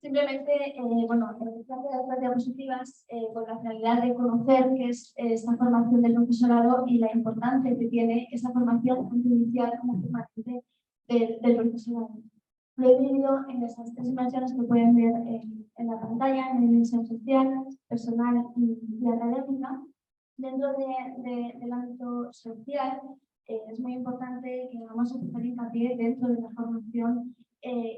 Simplemente, las diapositivas con la finalidad de conocer qué es esta formación del profesorado y la importancia que tiene esa formación tanto inicial como permanente del profesorado. Lo he dividido en esas tres dimensiones que pueden ver en la pantalla, en la dimensión social, personal y académica. Dentro del ámbito social, es muy importante que vamos a hacer hincapié dentro de la formación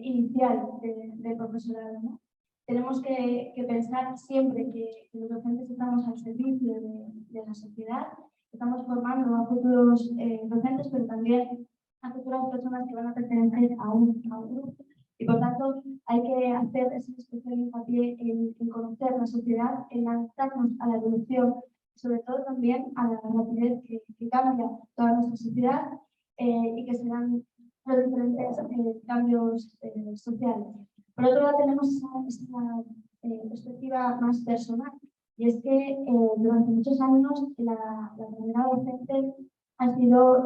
inicial del profesorado, ¿no? Tenemos que pensar siempre que los docentes estamos al servicio de la sociedad, estamos formando a futuros docentes, pero también a futuras personas que van a pertenecer a un grupo. Y por tanto, hay que hacer ese especial hincapié en conocer la sociedad, en adaptarnos a la evolución, sobre todo también a la rapidez que cambia toda nuestra sociedad y que se dan los diferentes cambios sociales. Por otro lado, tenemos esta perspectiva más personal, y es que durante muchos años la carrera docente ha sido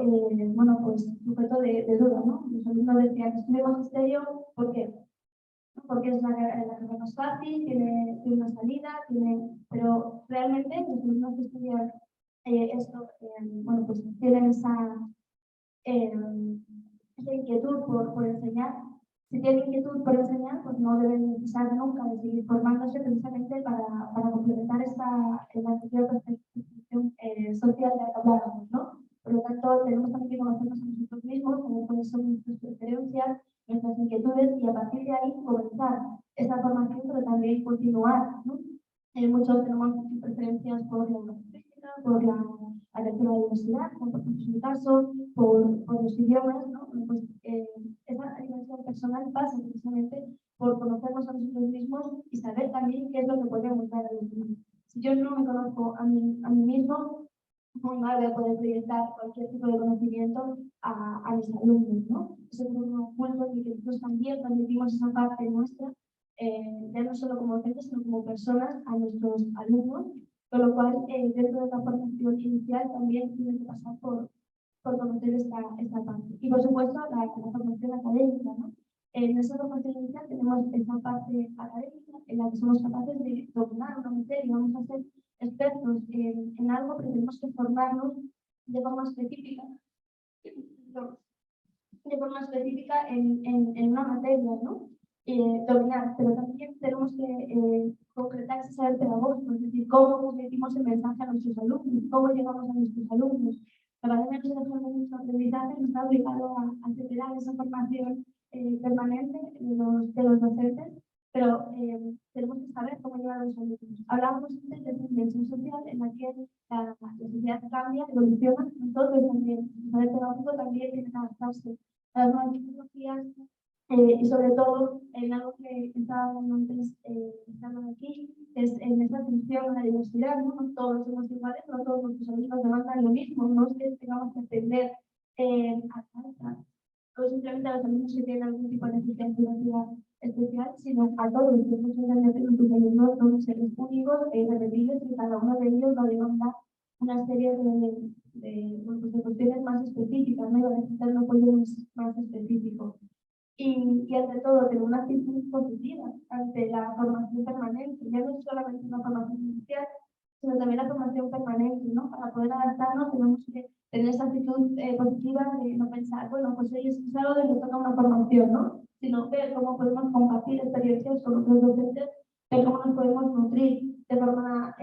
sujeto de duda, ¿no? Los alumnos decían, estudio magisterio, ¿por qué? Porque es la carrera más fácil, tiene una salida, pero realmente los alumnos que estudian esto, tienen esa inquietud por enseñar. Si tienen inquietud por enseñar, pues no deben cesar nunca de seguir formándose precisamente para complementar la anterior percepción social de la que hablábamos, ¿no? Por lo tanto, tenemos también que conocernos a nosotros mismos, saber cuáles son nuestras preferencias, nuestras inquietudes, y a partir de ahí comenzar esa formación, pero también continuar, ¿no? Muchos tenemos preferencias por la lingüística, por la atención a la universidad, como por ejemplo en mi caso, por los idiomas, ¿no? Pues, esa dimensión personal pasa precisamente por conocernos a nosotros mismos y saber también qué es lo que podemos dar a los demás. Si yo no me conozco a mí mismo, muy mal voy a poder proyectar cualquier tipo de conocimiento a mis alumnos, ¿no? Eso es un punto en el que nosotros también transmitimos esa parte nuestra, ya no solo como docentes, sino como personas a nuestros alumnos, con lo cual dentro de la formación inicial también tiene que pasar por conocer esta parte. Y por supuesto la formación académica, ¿no? En esa formación inicial tenemos esta parte académica en la que somos capaces de dominar una materia y vamos a ser expertos en algo, pero tenemos que formarnos de forma específica, en una materia, ¿no? Dominar, pero también tenemos que concretar ese saber pedagógico, es decir, cómo transmitimos el mensaje a nuestros alumnos, cómo llegamos a nuestros alumnos. La academia nos está dejando mucho aprendizaje, nos ha obligado a acelerar esa formación permanente de los docentes, pero tenemos que saber cómo llegar a los alumnos. Hablábamos antes de esa dimensión social en la que la sociedad cambia, evoluciona, nosotros también, el saber pedagógico también tiene que adaptarse a las nuevas tecnologías y sobre todo en algo que estábamos antes estando aquí, es en esa atención a la diversidad, ¿no? No todos somos iguales, no todos nuestros alumnos demandan lo mismo, no es que tengamos que atender a falta o simplemente a los alumnos que tienen algún tipo de necesidad educativa especial, sino a todos. Tenemos que entender que nuestros alumnos son seres únicos e irrepetibles y cada uno de ellos va a demandar una serie de cuestiones más específicas, ¿no? Y va a necesitar un apoyo más específico. Y ante todo, tener una actitud positiva ante la formación permanente, ya no es solamente una formación inicial, sino también la formación permanente, ¿no? Para poder adaptarnos tenemos que tener esa actitud positiva de no pensar, bueno, pues hoy es sábado y me toca una formación, ¿no? Sino ver cómo podemos compartir experiencias con otros docentes, ver cómo nos podemos nutrir de forma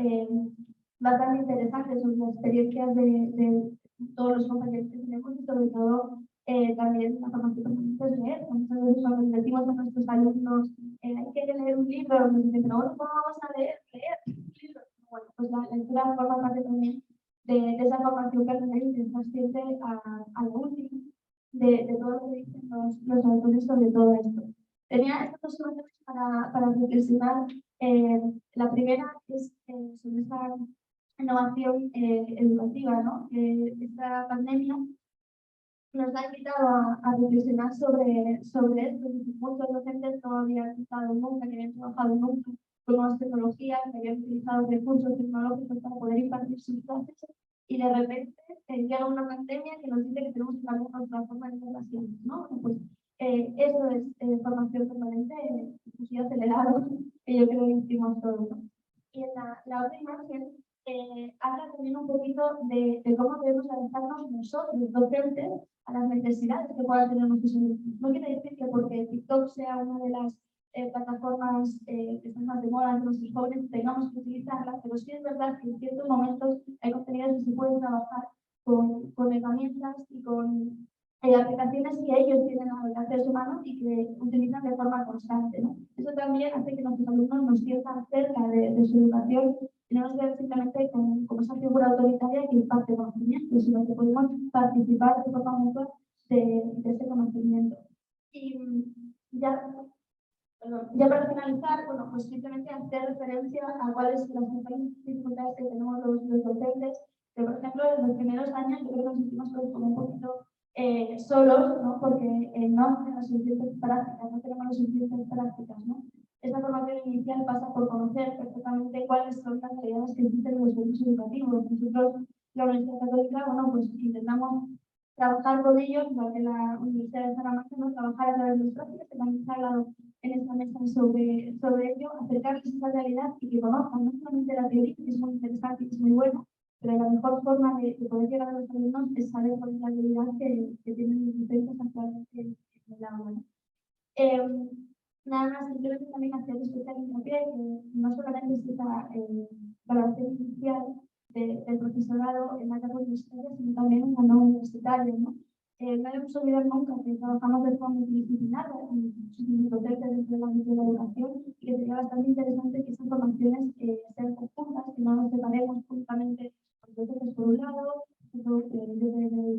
bastante interesante sobre las experiencias de todos los compañeros que tenemos y sobre todo también la formación permanente es leer. Muchas veces cuando les decimos a nuestros alumnos hay que leer un libro, nos dicen, pero ¿cómo vamos a leer un libro? Bueno, pues la lectura forma parte también de esa formación permanente, estar siempre a lo último de todo lo que dicen los autores sobre todo esto. Tenía estas dos imágenes para reflexionar. La primera es sobre esta innovación educativa, ¿no? Esta pandemia nos ha invitado a reflexionar sobre esto. Muchos docentes no habían estado nunca, ni habían trabajado nunca con nuevas tecnologías, ni habían utilizado recursos tecnológicos para poder impartir sus clases, y de repente llega una pandemia que nos dice que tenemos que cambiar nuestra forma de hacer las clases, ¿no? Pues eso es formación permanente, sentido acelerado, que yo creo que hicimos todos, ¿no? Y en la otra imagen habla también un poquito de cómo debemos adaptarnos nosotros, docentes, a las necesidades que puedan tener nuestros alumnos. No quiere decir que porque TikTok sea una de las plataformas que están más de moda entre nuestros jóvenes tengamos que utilizarla, pero sí es verdad que en ciertos momentos hay contenidos que se pueden trabajar con herramientas y con aplicaciones que ellos tienen al alcance de su mano y que utilizan de forma constante, ¿no? Eso también hace que nuestros alumnos nos sientan cerca de su educación y no nos vean simplemente como esa figura autoritaria que imparte conocimiento, sino que podemos participar de forma mutua de ese conocimiento. Y ya para finalizar, bueno, pues simplemente hacer referencia a cuáles son las principales dificultades que tenemos los docentes, que por ejemplo en los primeros años yo creo que nos sentimos como un poquito solos, ¿no? Porque no hacen las suficientes prácticas, no tenemos las suficientes prácticas, ¿no? Esta formación inicial pasa por conocer perfectamente cuáles son las realidades que existen en los centros educativos. Nosotros, la Universidad Católica, bueno, pues intentamos trabajar con ellos, igual que la Universidad de Salamanca, ¿no? Trabajar a través de los prácticos, que también se ha hablado en esta mesa sobre ello, acercarles a esa realidad y que conozcan no solamente la teoría, que es muy interesante y es muy bueno, pero la mejor forma de poder llegar a los alumnos es saber cuál es la realidad que tienen los docentes actualmente en el aula, ¿no? Nada más, simplemente también hacer especial hincapié que no solamente es esa valoración inicial del profesorado en la etapa universitaria, sino también en la no universitaria, ¿no? No debemos olvidar nunca que trabajamos de forma multidisciplinar con docentes dentro del ámbito de la educación y que sería bastante interesante que esas formaciones sean conjuntas, que no nos separemos justamente los docentes por un lado, yo de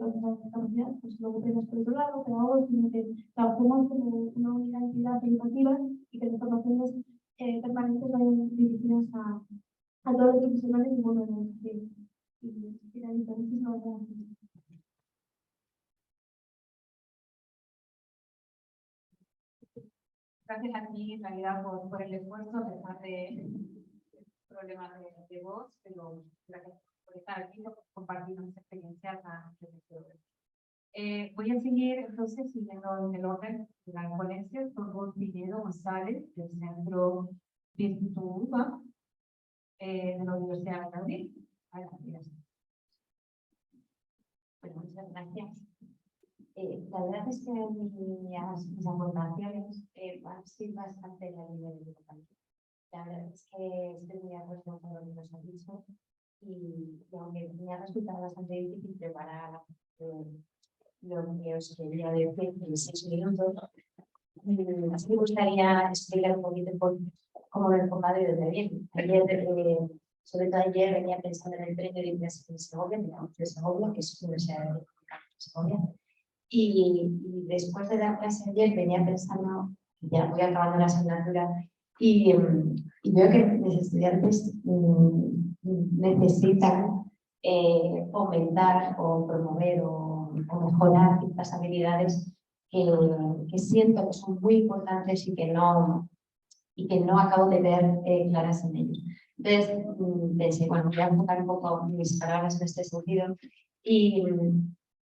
capacidad, pues logopedias por otro lado, pedagogos, sino que trabajemos como una única entidad educativa y que las formaciones permanentes vayan dirigidas a todos los profesionales y bueno, y finalizar. Muchísimas gracias. Gracias a ti, en realidad, por el esfuerzo, a pesar de problemas de voz, pero gracias por estar aquí, por compartir nuestras experiencias. Voy a seguir, entonces, siguiendo en el orden de la ponencia, con Pinedo González, del Centro Virtud UBA, de la Universidad de Madrid. Gracias. Bueno, muchas gracias. La verdad es que mis aportaciones van a ser bastante en la línea de mi compañero. La verdad es que estoy muy de acuerdo con lo que nos han dicho y aunque me ha resultado bastante difícil preparar lo que os quería decir en 6 minutos, sí me gustaría explicar un poquito cómo me he enfocado y dónde viene. Ayer, sobre todo ayer, venía pensando en el premio de inglés de Segovia, de Segovia, que es una universidad de Segovia. Y después de dar clase ayer venía pensando, ya voy acabando la asignatura, y veo que mis estudiantes necesitan aumentar o promover o mejorar ciertas habilidades que siento que son muy importantes y que no acabo de ver claras en ellos. Entonces pensé, bueno, voy a enfocar un poco mis palabras en este sentido y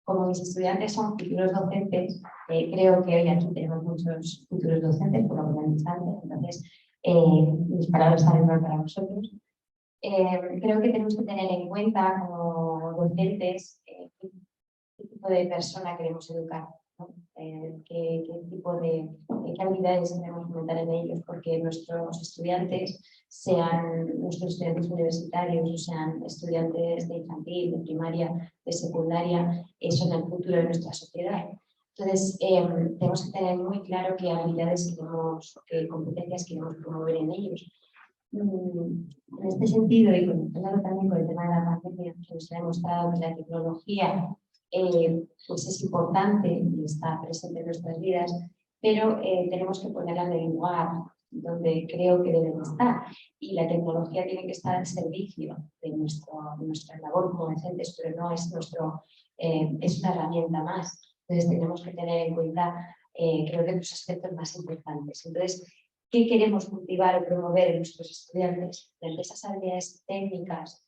como mis estudiantes son futuros docentes, creo que hoy aquí tenemos muchos futuros docentes, por lo que me han dicho antes, entonces mis palabras también van para vosotros. Creo que tenemos que tener en cuenta como docentes qué tipo de persona queremos educar, ¿no? Qué tipo de habilidades queremos fomentar en ellos, porque nuestros estudiantes, sean nuestros estudiantes universitarios o sean estudiantes de infantil, de primaria, de secundaria, son el futuro de nuestra sociedad. Entonces, tenemos que tener muy claro qué habilidades queremos, qué competencias queremos promover en ellos. En este sentido, y conectándolo también con el tema de la pandemia, que nos ha demostrado que la tecnología pues es importante y está presente en nuestras vidas, pero tenemos que ponerla en el lugar donde creo que deben estar, y la tecnología tiene que estar al servicio de nuestra labor como docentes, pero no es es una herramienta más. Entonces tenemos que tener en cuenta creo que los aspectos más importantes. Entonces, ¿qué queremos cultivar o promover en nuestros estudiantes? Desde esas habilidades técnicas,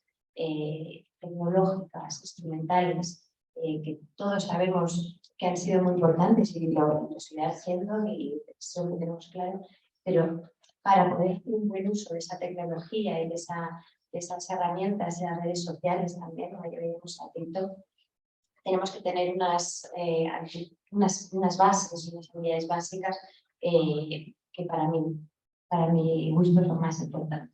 tecnológicas, instrumentales, que todos sabemos que han sido muy importantes y lo seguirán siendo, y eso lo tenemos claro, pero para poder hacer un buen uso de esa tecnología y de esas herramientas de las redes sociales también, como ya veíamos a TikTok, tenemos que tener unas bases, unas habilidades básicas que para mi gusto son más importantes.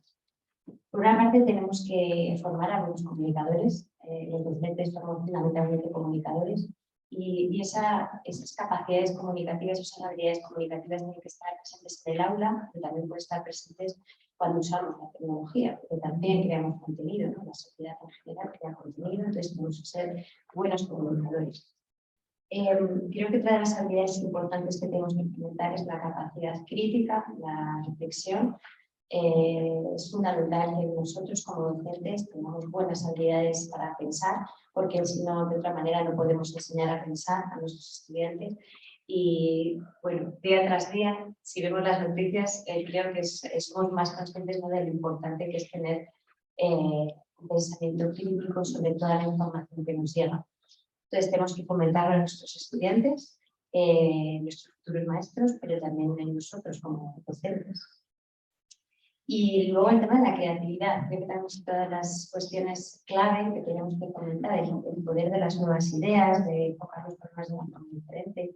Por una parte tenemos que formar a los comunicadores, los docentes somos fundamentalmente comunicadores, y esas capacidades comunicativas, esas habilidades comunicativas tienen que estar presentes en el aula, pero también pueden estar presentes cuando usamos la tecnología, porque también creamos contenido, ¿no? La sociedad en general crea contenido, entonces tenemos que ser buenos comunicadores. Creo que otra de las habilidades importantes que tenemos que implementar es la capacidad crítica, la reflexión. Es fundamental que nosotros como docentes tengamos buenas habilidades para pensar, porque si no, de otra manera no podemos enseñar a pensar a nuestros estudiantes. Y bueno, día tras día, si vemos las noticias, creo que somos más conscientes, ¿no?, de lo importante que es tener un pensamiento crítico sobre toda la información que nos llega. Entonces tenemos que fomentar a nuestros estudiantes, nuestros futuros maestros, pero también en nosotros como docentes. Y luego el tema de la creatividad, creo que tenemos todas las cuestiones clave que tenemos que comentar, el poder de las nuevas ideas, de enfocar los problemas de una forma diferente.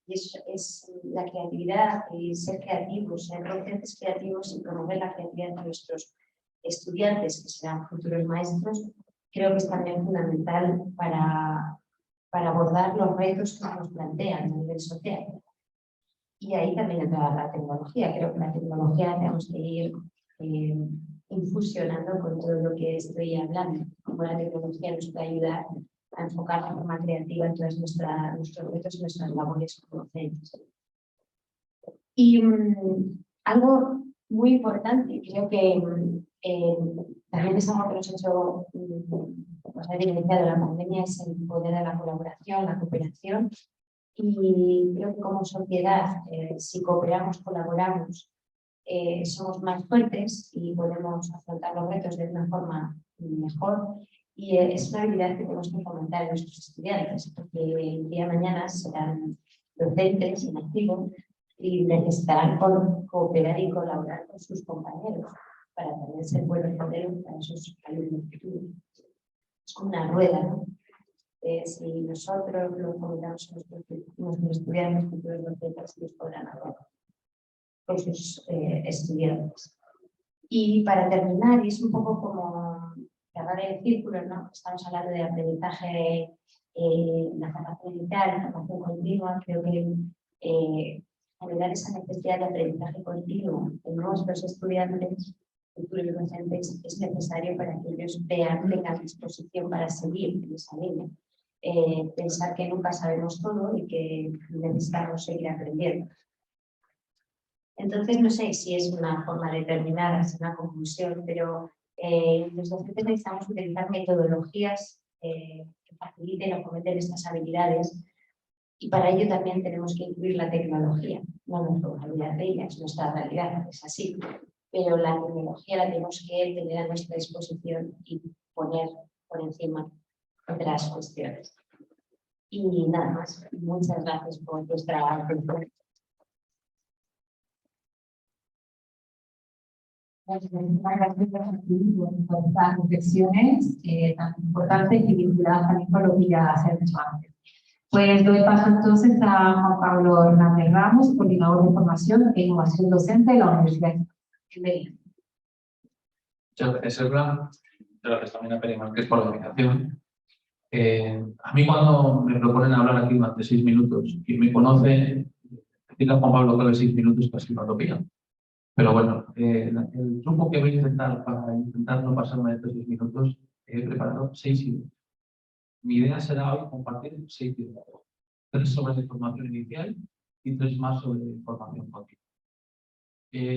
Y eso es la creatividad y ser creativos, ser docentes creativos y promover la creatividad de nuestros estudiantes, que serán futuros maestros, creo que es también fundamental para abordar los retos que nos plantean a nivel social. Y ahí también entra la tecnología. Creo que la tecnología tenemos que ir infusionando con todo lo que estoy hablando, como la tecnología nos puede ayudar a enfocar de forma creativa en todos nuestros retos y nuestras labores como docentes. Y algo muy importante, creo que también es algo que nos ha hecho, nos ha evidenciado la pandemia, es el poder de la colaboración, la cooperación. Y creo que como sociedad, si cooperamos, colaboramos, somos más fuertes y podemos afrontar los retos de una forma mejor. Y es una habilidad que tenemos que fomentar en nuestros estudiantes, porque el día de mañana serán docentes en activo y necesitarán cooperar y colaborar con sus compañeros para también ser buenos modelos para esos alumnos futuros. Es como una rueda, ¿no? Si nosotros lo fomentamos a nuestros estudiantes, futuros docentes, ellos podrán hacerlo con sus estudiantes. Y para terminar, y es un poco como cerrar el círculo, ¿no? Estamos hablando de aprendizaje, la formación inicial, la formación continua. Creo que generar esa necesidad de aprendizaje continuo en nuestros estudiantes, futuros docentes, es necesario para que ellos tengan disposición para seguir en esa línea. Pensar que nunca sabemos todo y que necesitamos seguir aprendiendo. Entonces, no sé si es una forma de terminar, es una conclusión, pero los docentes necesitamos utilizar metodologías que faciliten o fomenten estas habilidades, y para ello también tenemos que incluir la tecnología. No nos podemos olvidar de ella, es nuestra realidad, es así, pero la tecnología la tenemos que tener a nuestra disposición y poner por encima otras cuestiones. Y nada más, muchas gracias por vuestra atención. Muchísimas gracias por estas reflexiones tan importantes y vinculadas también con lo que ya se ha hecho antes. Pues doy paso entonces a Juan Pablo Hernández Ramos, coordinador de formación e innovación docente de la Universidad de Melilla. Muchas gracias, Elba. Muchas gracias también a Pere Márquez por la invitación. A mí cuando me proponen hablar aquí durante 6 minutos y me conocen, decirle a Juan Pablo que hable 6 minutos casi no lo pillan. Pero bueno, el truco que voy a intentar para intentar no pasarme de estos 6 minutos, he preparado 6 ideas. Mi idea será hoy compartir 6 ideas. 3 sobre la formación inicial y 3 más sobre formación continua.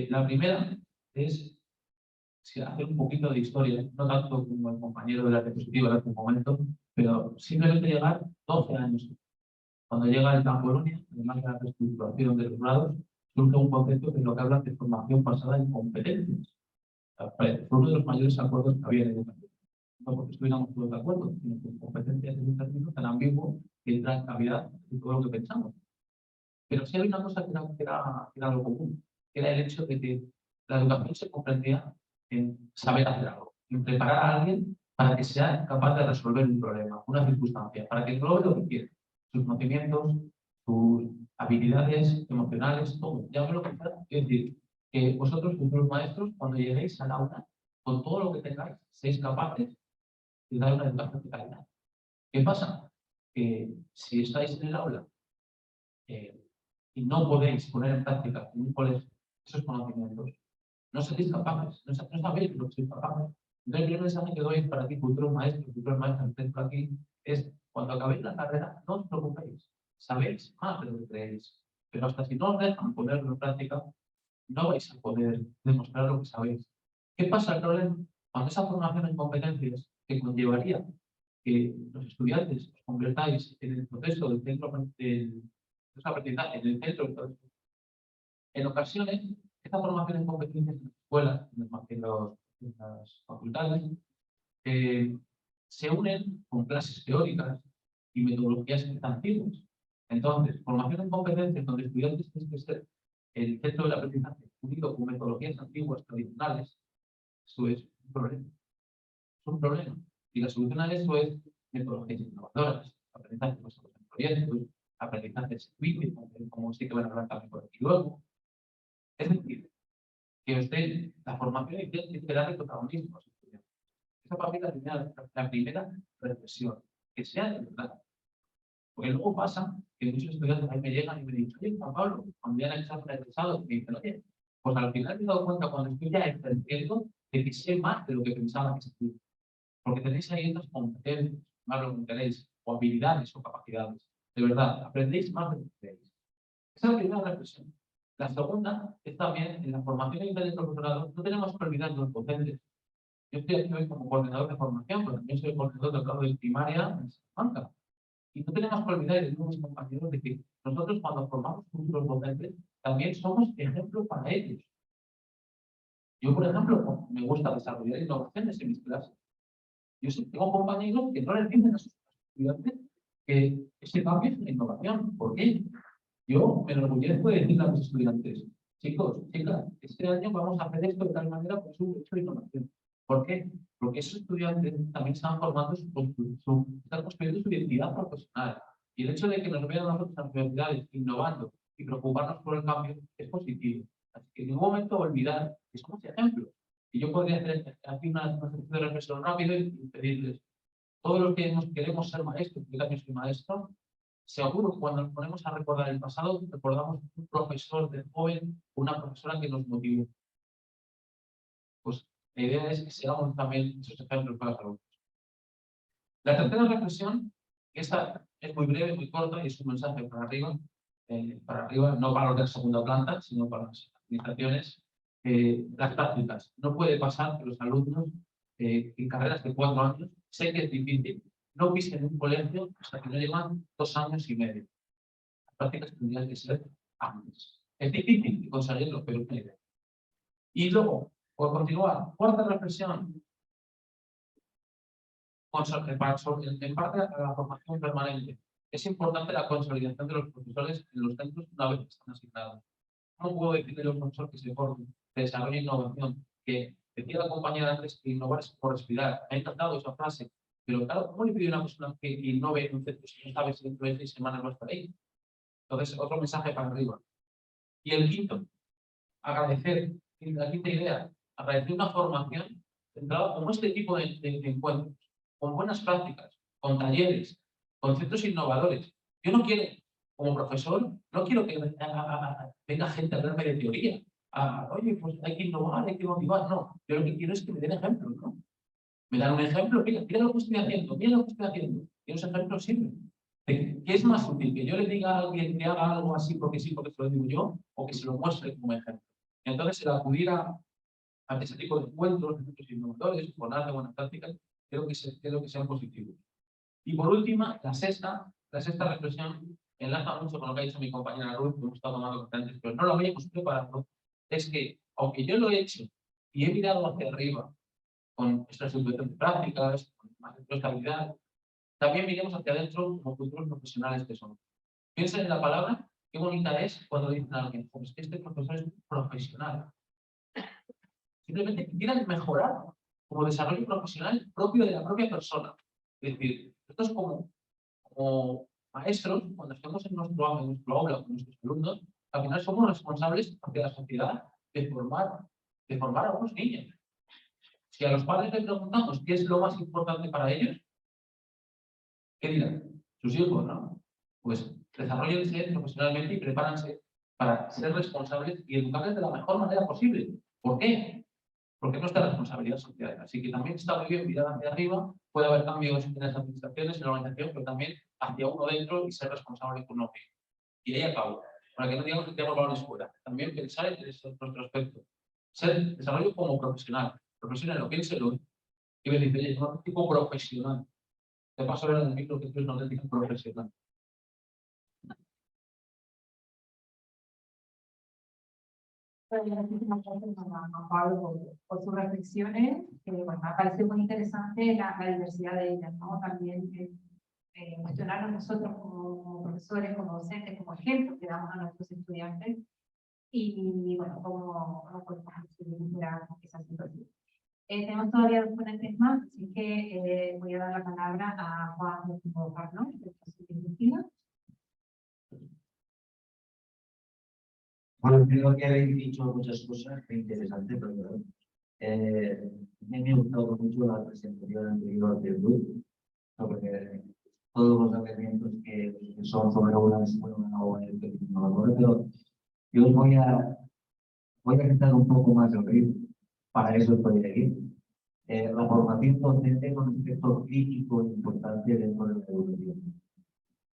La primera es hacer un poquito de historia, no tanto como el compañero de la diapositiva de hace un momento, pero simplemente llegar 12 años. Cuando llega el Plan Colonia, además de la reestructuración de los grados, surge un concepto que es lo que habla de formación basada en competencias. Fue uno de los mayores acuerdos que había en educación. No porque estuviéramos todos de acuerdo, sino que competencias es un término tan ambiguo que entra en cavidad en todo lo que pensamos. Pero sí hay una cosa que era algo común. que era el hecho de que la educación se comprendía en saber hacer algo, en preparar a alguien para que sea capaz de resolver un problema, una circunstancia, para que englobe lo que quiere, sus conocimientos, sus habilidades emocionales, todo. Ya lo que sea. Es decir, que vosotros, futuros maestros, cuando lleguéis al aula, con todo lo que tengáis, seáis capaces de dar una educación de calidad. ¿Qué pasa? Que si estáis en el aula y no podéis poner en práctica en un colegio esos conocimientos, no seréis capaces, no sabéis lo que sois capaces. Entonces, el primer mensaje que doy para ti, futuros maestros que estéis por aquí, es cuando acabéis la carrera, no os preocupéis. Sabéis más de lo que creéis, pero hasta si no os dejan ponerlo en práctica, no vais a poder demostrar lo que sabéis. ¿Qué pasa el problema? Cuando esa formación en competencias que conllevaría que los estudiantes os convertáis en el proceso del centro de aprendizaje, en el centro del proceso. En ocasiones, esta formación en competencias en las escuelas, en las facultades, se unen con clases teóricas y metodologías antiguas. Entonces, formación en competencias donde estudiantes tienen que ser el centro del aprendizaje unido con metodologías antiguas, tradicionales, eso es un problema. Es un problema. Y la solución a eso es metodologías innovadoras, aprendizaje basados en proyectos, aprendizaje circuito, como sí que van a hablar también por aquí luego. Es decir, que usted, la formación tiene que darle protagonismo a los estudiantes. Esa para mí es la primera reflexión, que sea de verdad. Porque luego pasa que muchos estudiantes ahí me llegan y me dicen, oye, Juan Pablo, cuando ya han egresado, me dicen, oye, pues al final me he dado cuenta cuando estoy ya ejerciendo de que sé más de lo que pensaba que sabía. Porque tenéis ahí otras competencias, más lo que tenéis, o habilidades o capacidades. De verdad, aprendéis más de lo que creéis. Esa es la primera reflexión. La segunda es también en la formación y del profesorado, no tenemos que olvidar los docentes. Yo estoy aquí hoy como coordinador de formación, pero también soy coordinador del grado de primaria en Salamanca. Y no tenemos que olvidar, y digo mis compañeros, de que nosotros cuando formamos futuros docentes, también somos ejemplo para ellos. Yo, por ejemplo, me gusta desarrollar innovaciones en mis clases. Yo sí tengo compañeros que no les dicen a sus estudiantes que ese cambio es una innovación. ¿Por qué? Yo me enorgullezco de decirle a mis estudiantes, chicos, chicas, este año vamos a hacer esto de tal manera, pues un hecho de innovación. ¿Por qué? Porque esos estudiantes también están formando están construyendo su identidad profesional. Y el hecho de que nos vean a nosotros en las universidades innovando y preocuparnos por el cambio es positivo. Así que en ningún momento olvidar que somos ejemplos. Y yo podría hacer aquí una de reflexión rápido y pedirles, todos los que queremos ser maestros, yo también soy maestro, seguro que cuando nos ponemos a recordar el pasado, recordamos un profesor de joven, una profesora que nos motivó. Pues la idea es que seamos también esos ejemplos para los alumnos. La tercera reflexión, que esta es muy breve, muy corta y es un mensaje para arriba, no para los de la segunda planta, sino para las administraciones, las prácticas. No puede pasar que los alumnos en carreras de 4 años, sé que es difícil, no pisen un colegio hasta que no llevan 2 años y medio. Las prácticas tendrían que ser antes. Es difícil conseguirlo, pero es una idea. Y luego, por continuar, cuarta reflexión, en parte a la formación permanente. Es importante la consolidación de los profesores en los centros una vez que están asignados. No puedo decirle a los profesores que se formen, que desarrollen innovación, que decía la compañera antes que innovar es por respirar. Me ha encantado esa frase, pero claro, ¿cómo le pide a una persona que innove en un centro si no sabe si dentro de 6 semanas va a estar ahí? Entonces, otro mensaje para arriba. Y el quinto, agradecer, la quinta idea, agradecer una formación centrada como este tipo de encuentros, con buenas prácticas, con talleres, con centros innovadores. Yo no quiero, como profesor, no quiero que venga gente a hablarme de teoría. Oye, pues hay que innovar, hay que motivar. No, yo lo que quiero es que me den ejemplos, ¿no? Me dan un ejemplo, mira lo que estoy haciendo, mira lo que estoy haciendo. Y los ejemplos sirven. ¿Qué es más útil? ¿Que yo le diga a alguien que haga algo así porque sí, porque se lo digo yo? ¿O que se lo muestre como ejemplo? Entonces, el acudir a ese tipo de encuentros, de centros innovadores, con arte, buenas prácticas, creo que sean positivos. Y por último, la sexta reflexión, enlaza mucho con lo que ha dicho mi compañera Ruth, que hemos estado tomando antes, pero no lo habíamos preparado, es que, aunque yo lo he hecho y he mirado hacia arriba, con esta situación de prácticas, con más estabilidad, también miremos hacia adentro como futuros profesionales que somos. Piensen en la palabra Qué bonita es cuando dicen a alguien, pues que este profesor es profesional. Simplemente que quieran mejorar como desarrollo profesional propio de la propia persona. Es decir, esto es como maestros, cuando estemos en nuestro aula con nuestros alumnos, al final somos responsables ante la sociedad de formar a unos niños. Si a los padres les preguntamos qué es lo más importante para ellos, ¿qué dirán? Sus hijos, ¿no? Pues desarrollense profesionalmente y prepárense para ser responsables y educarles de la mejor manera posible. ¿Por qué? Porque es nuestra responsabilidad social. Así que también está muy bien mirar hacia arriba, puede haber cambios en las administraciones, en la organización, pero también hacia uno dentro y ser responsable con uno mismo. Y ahí acabo. Para que no digamos que tenemos balones fuera. También pensar en nuestro aspecto. Ser desarrollo como profesional. Profesional, lo piénselo. Y me dice, es un tipo profesional. Te paso a ver en el micro que tú es una auténtica profesional. Muchísimas gracias a Pablo por sus reflexiones. Bueno, me parece muy interesante la diversidad de ellas, ¿no? También cuestionarnos nosotros como profesores, como docentes, como ejemplo que damos a nuestros estudiantes y, bueno, cómo podemos superar esa situación. Tenemos todavía 2 ponentes más, así que voy a dar la palabra a Juan Carlos, de Educación. Bueno, creo que habéis dicho muchas cosas muy interesantes, pero me ha gustado mucho la presentación anterior del grupo sobre todos los elementos que son sobre una escuela o el innovador, pero yo os voy a quitar un poco más el ritmo. Para eso estoy aquí. La formación docente es un aspecto crítico e importante dentro de la educación.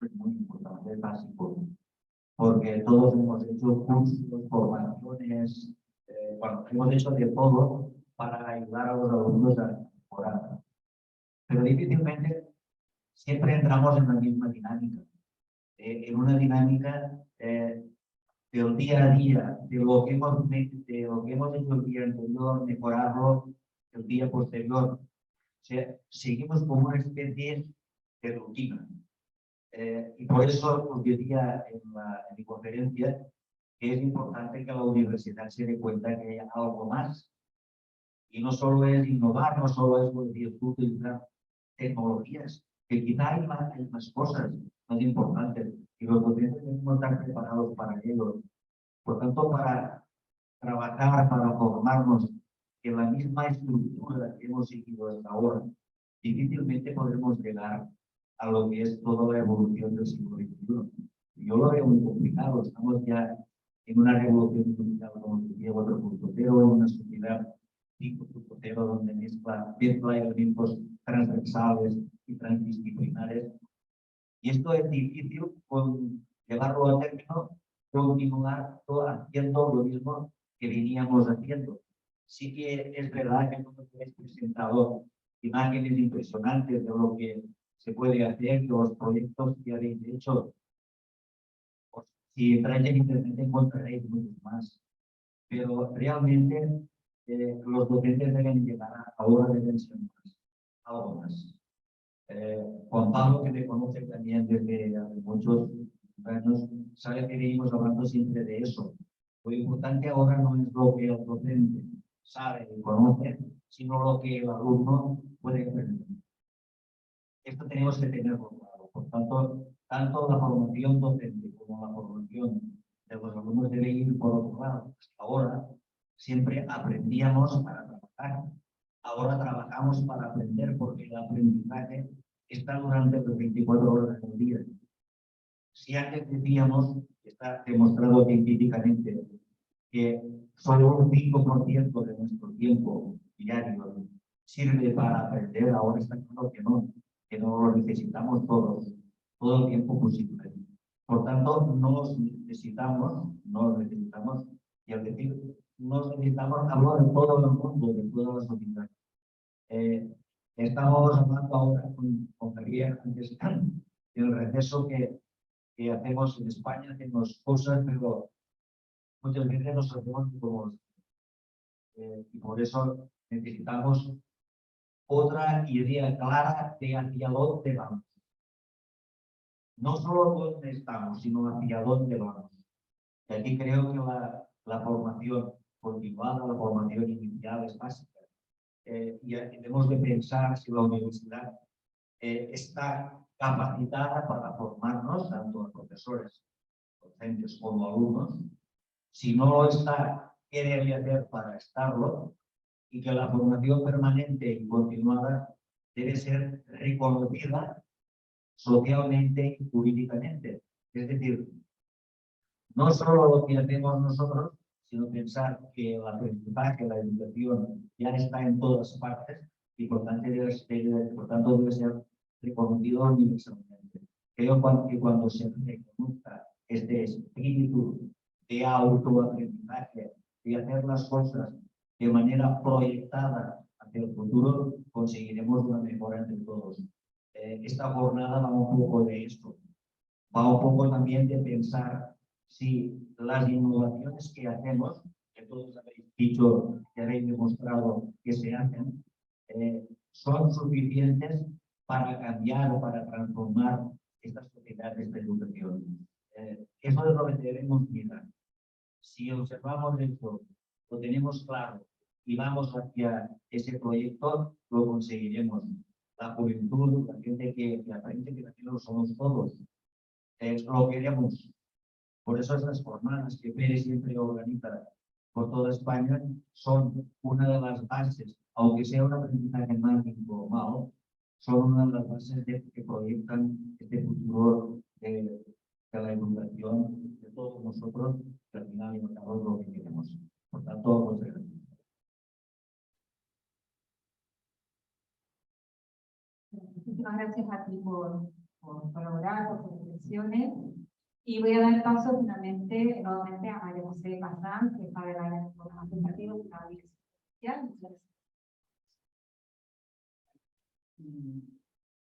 Es muy importante, es básico. Porque todos hemos hecho cursos, formaciones, bueno, hemos hecho de todo para ayudar a los alumnos a mejorar. Pero difícilmente siempre entramos en la misma dinámica, en una dinámica del día a día, de lo que hemos hecho el día anterior, mejorarlo el día posterior. O sea, seguimos como una especie de rutina. Y por eso os decía en mi conferencia que es importante que la universidad se dé cuenta que hay algo más. Y no solo es innovar, no solo es decir, utilizar tecnologías, que quizá hay más cosas más importantes y los docentes tenemos que estar preparados para ello. Por tanto, para trabajar, para formarnos en la misma estructura que hemos seguido hasta ahora, difícilmente podremos llegar a lo que es toda la evolución del siglo XXI. Yo lo veo muy complicado. Estamos ya en una revolución industrial, como decía, 4.0, en una sociedad 5.0, donde mezcla elementos transversales y transdisciplinares. Y esto es difícil llevarlo a término, continuar haciendo lo mismo que veníamos haciendo. Sí que es verdad que no habéis presentado imágenes impresionantes de lo que se puede hacer, los proyectos que habéis hecho. Si entráis en internet encontraréis muchos más. Pero realmente los docentes deben llegar ahora, deben ser más, algo más. Juan Pablo, que me conoce también desde hace muchos años, sabe que venimos hablando siempre de eso. Lo importante ahora no es lo que el docente sabe y conoce, sino lo que el alumno puede aprender. Esto tenemos que tenerlo claro. Por tanto, tanto la formación docente como la formación de los alumnos debe ir por otro lado. Hasta ahora siempre aprendíamos para trabajar. Ahora trabajamos para aprender porque el aprendizaje está durante las 24 horas del día. Si antes decíamos, está demostrado científicamente, que solo un 5% de nuestro tiempo diario sirve para aprender, ahora está claro que no lo necesitamos todos, todo el tiempo posible. Por tanto, nos necesitamos, y al decir nos necesitamos, hablar de todo el mundo, de toda la sociedad. Estamos hablando ahora con Javier antes del receso que hacemos en España, hacemos cosas, pero muchas veces nos hacemos como y por eso necesitamos otra idea clara de hacia dónde vamos. no solo dónde estamos, sino hacia dónde vamos. Y aquí creo que la formación continuada, la formación inicial es básica. Y debemos de pensar si la universidad está capacitada para formarnos, tanto a profesores, docentes como alumnos. Si no lo está, ¿qué debe hacer para estarlo? Y que la formación permanente y continuada debe ser reconocida socialmente y jurídicamente. Es decir, no solo lo que hacemos nosotros, sino pensar que el aprendizaje, la educación ya está en todas partes y por tanto debe ser reconocido universalmente. Creo que cuando se reconozca este espíritu de autoaprendizaje, de hacer las cosas de manera proyectada hacia el futuro, conseguiremos una mejora entre todos. Esta jornada va un poco de esto, va un poco también de pensar si las innovaciones que hacemos, que todos habéis dicho, que habéis demostrado que se hacen, son suficientes para cambiar o para transformar estas sociedades de educación. Eso es lo que debemos mirar. Si observamos esto, lo tenemos claro y vamos hacia ese proyecto, lo conseguiremos. La juventud, la gente que aprende que también lo somos todos, lo queremos. Por eso estas jornadas que Pérez siempre organiza por toda España son una de las bases, aunque sea un aprendizaje más informal, son una de las bases que proyectan este futuro de la educación de todos nosotros, que al final y al cabo es lo que queremos. Por tanto, muchas gracias. Muchísimas gracias a ti por colaborar, por tus reflexiones. Y voy a dar paso finalmente, nuevamente, a María José Pazán, que está del área de formación educativa de la Dirección Social. Muchas gracias.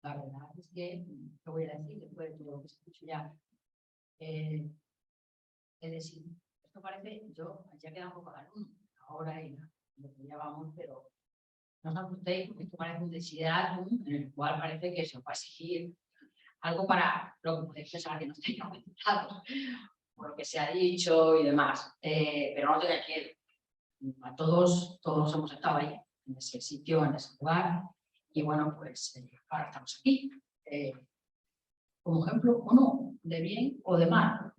La verdad es que, ¿qué voy a decir después de todo lo que se escucha ya? Es decir, esto parece, ya queda un poco al uno, ahora y lo que ya vamos, pero no os asustéis, porque esto parece un desideratum en el cual parece que se os va a exigir algo para lo que podéis pensar que no estáis capacitados, por lo que se ha dicho y demás. Pero no te que a todos hemos estado ahí, en ese sitio, en ese lugar, y bueno, pues ahora estamos aquí. Como ejemplo, o no, de bien o de mal.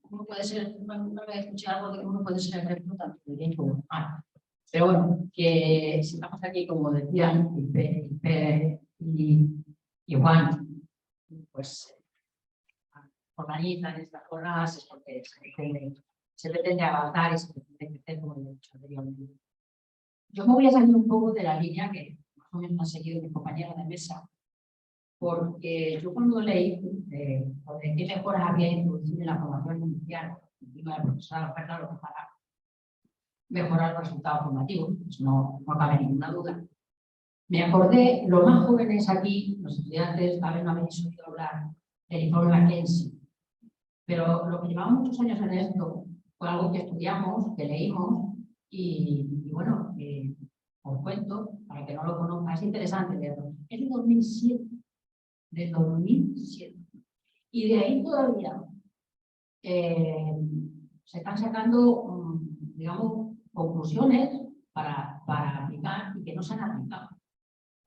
Uno puede ser, una vez escuché algo de que uno puede ser ejemplo tanto de bien como de mal. Pero bueno, que si estamos aquí, como decían y Juan, pues organizan estas jornadas es porque se pretende avanzar y se pretende crecer, como he dicho anteriormente. Yo me voy a salir un poco de la línea que más o menos ha seguido mi compañera de mesa, porque yo cuando leí de qué mejoras había introducido en la formación inicial, encima del profesorado, claro, para mejorar los resultados formativos, pues no cabe ninguna duda. Me acordé, los más jóvenes aquí, los estudiantes, tal vez no habéis oído hablar del informe McKinsey, pero lo que llevamos muchos años en esto fue algo que estudiamos, que leímos y bueno, os cuento, para que no lo conozcan, es interesante leerlo. Es de 2007, de 2007. Y de ahí todavía se están sacando, digamos, conclusiones para aplicar y que no se han aplicado.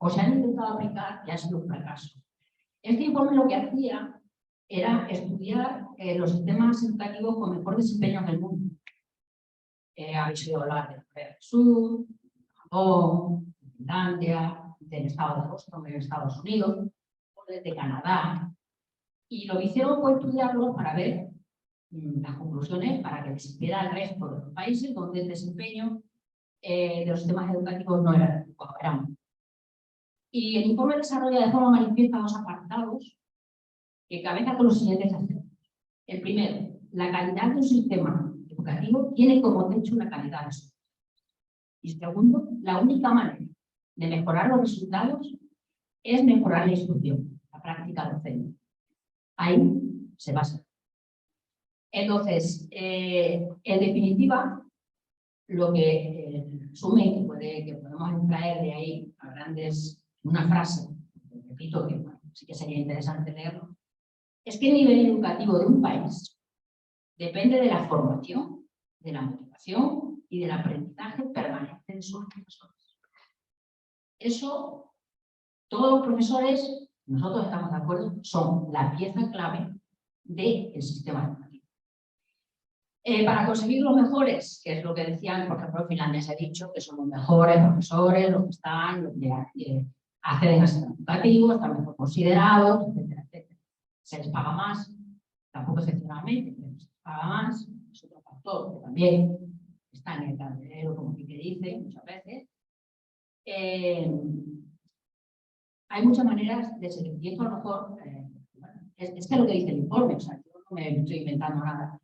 O se han intentado aplicar y ha sido un fracaso. Este informe lo que hacía era estudiar los sistemas educativos con mejor desempeño del mundo. Habéis oído hablar de Corea del Sur, Japón, Finlandia, del estado de Boston, en Estados Unidos, o de Canadá. Y lo que hicieron fue estudiarlo para ver las conclusiones, para que les hiciera el resto de los países donde el desempeño de los sistemas educativos no era adecuado. Y el informe desarrolla de forma manifiesta dos apartados que cabezan con los siguientes aspectos. El primero, la calidad de un sistema educativo tiene como techo una calidad de su. Y segundo, la única manera de mejorar los resultados es mejorar la instrucción, la práctica docente. Ahí se basa. Entonces, en definitiva, lo que resume que podemos extraer de ahí a grandes, una frase, repito que bueno, sí que sería interesante leerlo, es que el nivel educativo de un país depende de la formación, de la motivación y del aprendizaje permanente de sus profesores. Eso, todos los profesores, nosotros estamos de acuerdo, son la pieza clave del sistema educativo. Para conseguir los mejores, que es lo que decían, por ejemplo, Finlandia se ha dicho que son los mejores profesores, los que están, los que acceden a sistema educativo, están mejor considerados, etcétera, etcétera. Se les paga más, tampoco excepcionalmente, pero se les paga más, es otro factor que también está en el tablero, como que dice muchas veces. Hay muchas maneras de selección, y esto a lo mejor, es que lo que dice el informe, o sea, yo no me estoy inventando nada.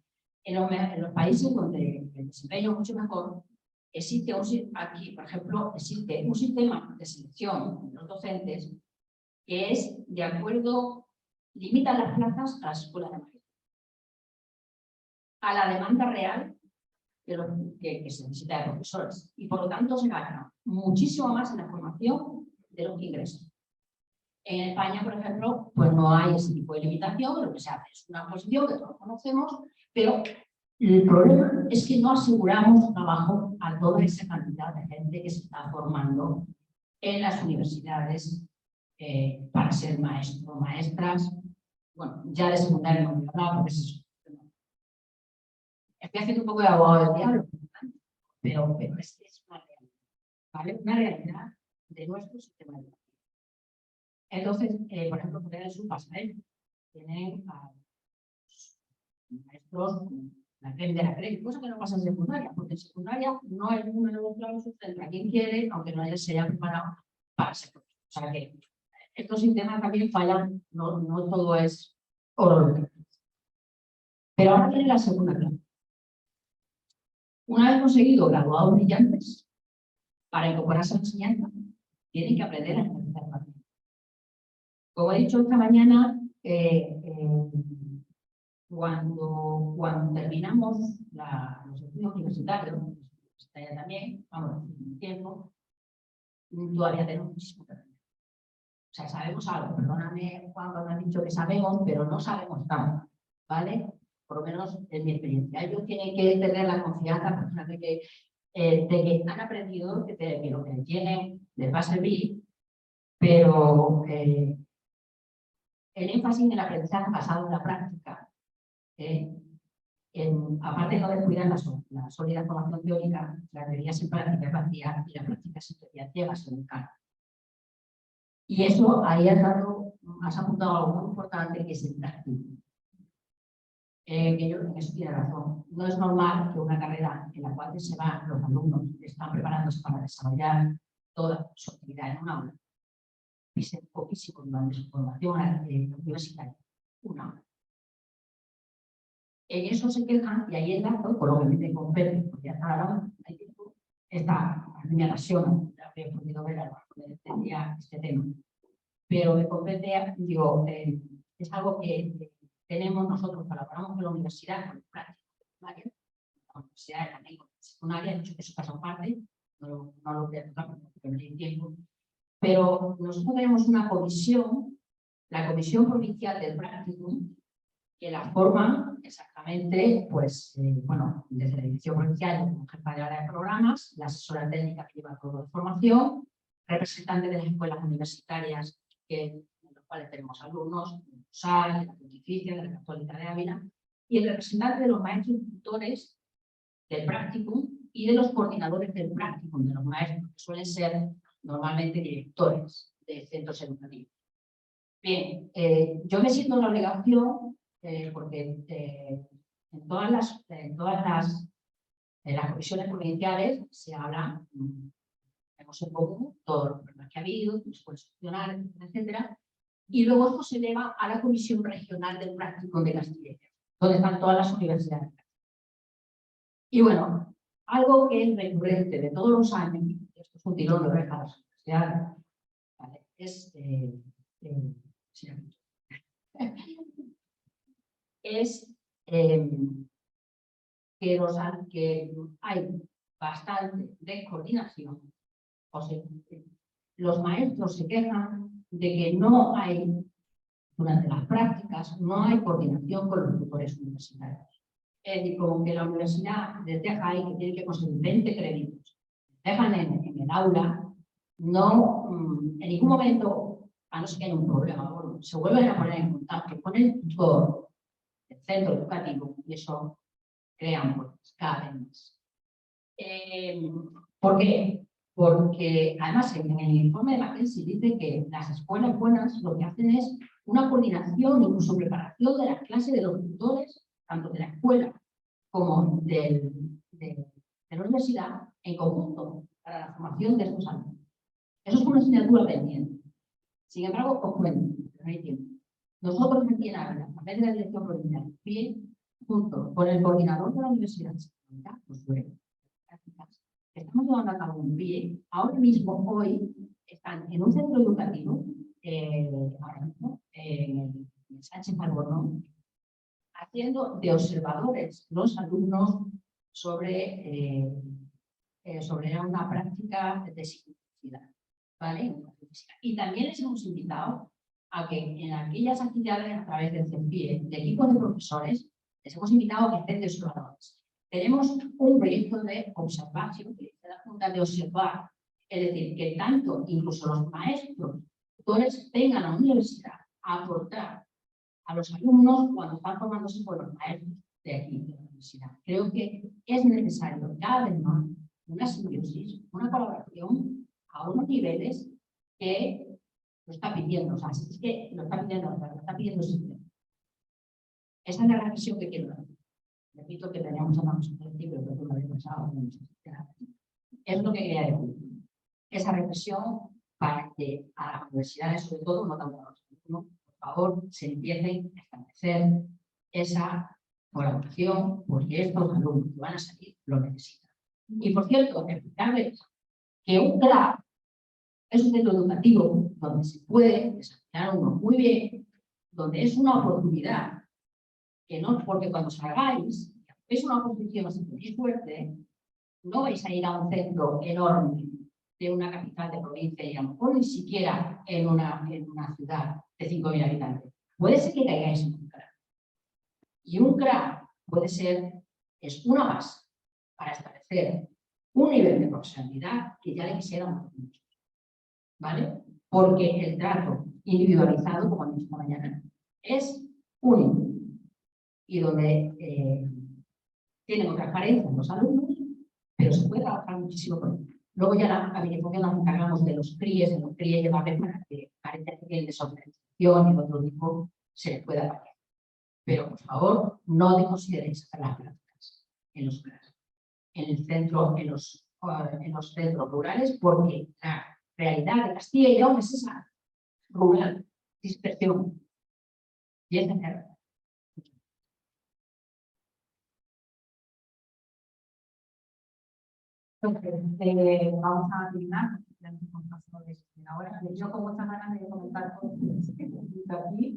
En los países donde el desempeño es mucho mejor, existe aquí, por ejemplo, existe un sistema de selección de los docentes que es de acuerdo, limita las plazas a las escuelas de maestros, a la demanda real que se necesita de profesores, y por lo tanto se gasta muchísimo más en la formación de los que ingresan. En España, por ejemplo, pues no hay ese tipo de limitación, lo que se hace es una posición que todos conocemos, pero el problema es que no aseguramos trabajo a toda esa cantidad de gente que se está formando en las universidades para ser maestros o maestras. Bueno, ya de secundaria no voy a hablar porque es eso. Estoy haciendo un poco de abogado del diablo, pero es una realidad, ¿vale? Una realidad de nuestro sistema educativo. Entonces, por ejemplo, Corea del Sur pasa eso. Tienen a los maestros la crema de la crema, cosa que no pasa en secundaria, porque en secundaria no hay un número claro entre a quien quiere, aunque no se haya preparado para ser profesor. O sea que estos sistemas también fallan, no todo es oro. Pero ahora viene la segunda clave. Una vez conseguido graduados brillantes, para incorporarse a la enseñanza, tienen que aprender a ejercer el papel. Como he dicho esta mañana, cuando terminamos los estudios universitarios, también, vamos, un tiempo, todavía tenemos muchísimo que aprender. O sea, sabemos algo, perdóname Juan cuando has dicho que sabemos, pero no sabemos tanto, ¿vale? Por lo menos en mi experiencia. Ellos tienen que tener la confianza de que han aprendido, que lo que tienen les va a servir, pero el énfasis en el aprendizaje basado en la práctica, aparte de no descuidar la sólida formación teórica, la teoría sin práctica es vacía y la práctica sin teoría ciega se encarga. Y eso ahí has apuntado algo muy importante, que es el práctico. Que yo en eso tiene razón. No es normal que una carrera en la cual los alumnos están preparándose para desarrollar toda su actividad en un aula, pisen poquísimo durante su formación universitaria, una hora. En eso se quejan, y ahí enlazo, por lo que me compete, porque hasta ahora hay tiempo, esta animación, la que he podido ver a lo largo de este tema. Pero me compete, digo, es algo que tenemos nosotros, colaboramos con la universidad, con el práctico de primaria, la universidad también con la secundaria, de hecho que eso pasa aparte, no lo voy a tocar porque no hay tiempo, pero nosotros tenemos una comisión, la Comisión Provincial del Práctico, que la forman exactamente, pues, bueno, desde la Dirección Provincial, como jefa de área de programas, la asesora técnica que lleva todo de formación, representantes de las escuelas universitarias, en los cuales tenemos alumnos, de USAL, de la Pontificia, de la Católica de Ávila, y el representante de los maestros y tutores del Practicum y de los coordinadores del Practicum, de los maestros, que suelen ser normalmente directores de centros educativos. Bien, yo me siento en la obligación, porque en todas las comisiones provinciales se habla, tenemos en común todos los problemas que ha habido, que se puede solucionar, etcétera, y luego esto se eleva a la Comisión Regional del Práctico de Castilla y León, donde están todas las universidades. Y bueno, algo que es recurrente de todos los años, esto es un tirón de orejas a las universidades, ¿vale? Es que hay bastante descoordinación. O sea, los maestros se quejan de que no hay durante las prácticas no hay coordinación con los tutores universitarios. Es decir, como que la universidad les deja ahí que tienen que conseguir 20 créditos, dejan en el aula, no, en ningún momento, a no ser que haya un problema, bueno, se vuelven a poner en contacto con el tutor del centro educativo y eso crea pues, cada vez más. ¿Por qué? Porque además en el informe de McKinsey dice que las escuelas buenas lo que hacen es una coordinación, incluso preparación de las clases de los tutores, tanto de la escuela como de la universidad, en conjunto, para la formación de estos alumnos. Eso es una asignatura pendiente. Sin embargo, os cuento, no hay tiempo. Nosotros aquí en Ávila, a través de la dirección provincial, junto con el coordinador de la universidad, pues bueno, estamos llevando a cabo un PIE. Ahora mismo, hoy, están en un centro educativo, ahora mismo, en Sánchez Albornoz, haciendo de observadores los alumnos sobre una práctica de psicomotricidad, ¿vale? Y también les hemos invitado a que en aquellas actividades a través del CEPIE, de equipos de profesores, les hemos invitado a que estén de observadores. Tenemos un proyecto de observación que se da cuenta de observar, es decir, que tanto incluso los maestros, tutores, vengan a la universidad a aportar a los alumnos cuando están formándose por los maestros de aquí, de la universidad. Creo que es necesario cada vez más una simbiosis, una colaboración a unos niveles que lo está pidiendo, o sea, es que lo está pidiendo siempre. Esa es la reflexión que quiero dar. Repito que teníamos hablamos en el libro, pero no lo había pasado. Es lo que quería decir. Esa reflexión para que a las universidades, sobre todo, no tanto a los alumnos, por favor, se empiecen a establecer esa colaboración, porque estos alumnos que van a salir lo necesitan. Y por cierto, explicarles que un CRA es un centro educativo donde se puede desarrollar uno muy bien, donde es una oportunidad, que no, porque cuando salgáis, es una oposición, si tenéis suerte, no vais a ir a un centro enorme de una capital de provincia y a lo mejor ni siquiera en una ciudad de 5.000 habitantes. Puede ser que caigáis en un CRA. Y un CRA puede ser, es una base para establecer un nivel de profesionalidad que ya le quisiéramos mucho. ¿Vale? Porque el trato individualizado, como han dicho esta mañana, es único. Y donde tienen otras carencias los alumnos, pero se puede trabajar muchísimo con ellos. Luego ya la habilitación nos encargamos de los CRIES, en los CRIES llevarles para que carencias que tienen de socialización y de otro tipo se les pueda pagar. Pero, por favor, no desconsideréis hacer las prácticas en los CRAS, en el centro, en los centros rurales, porque la realidad de Castilla y León es esa rural, dispersión. Y es de Entonces, vamos a terminar. Ya nos hemos pasado de ahora. Yo con muchas ganas de comentar cosas aquí.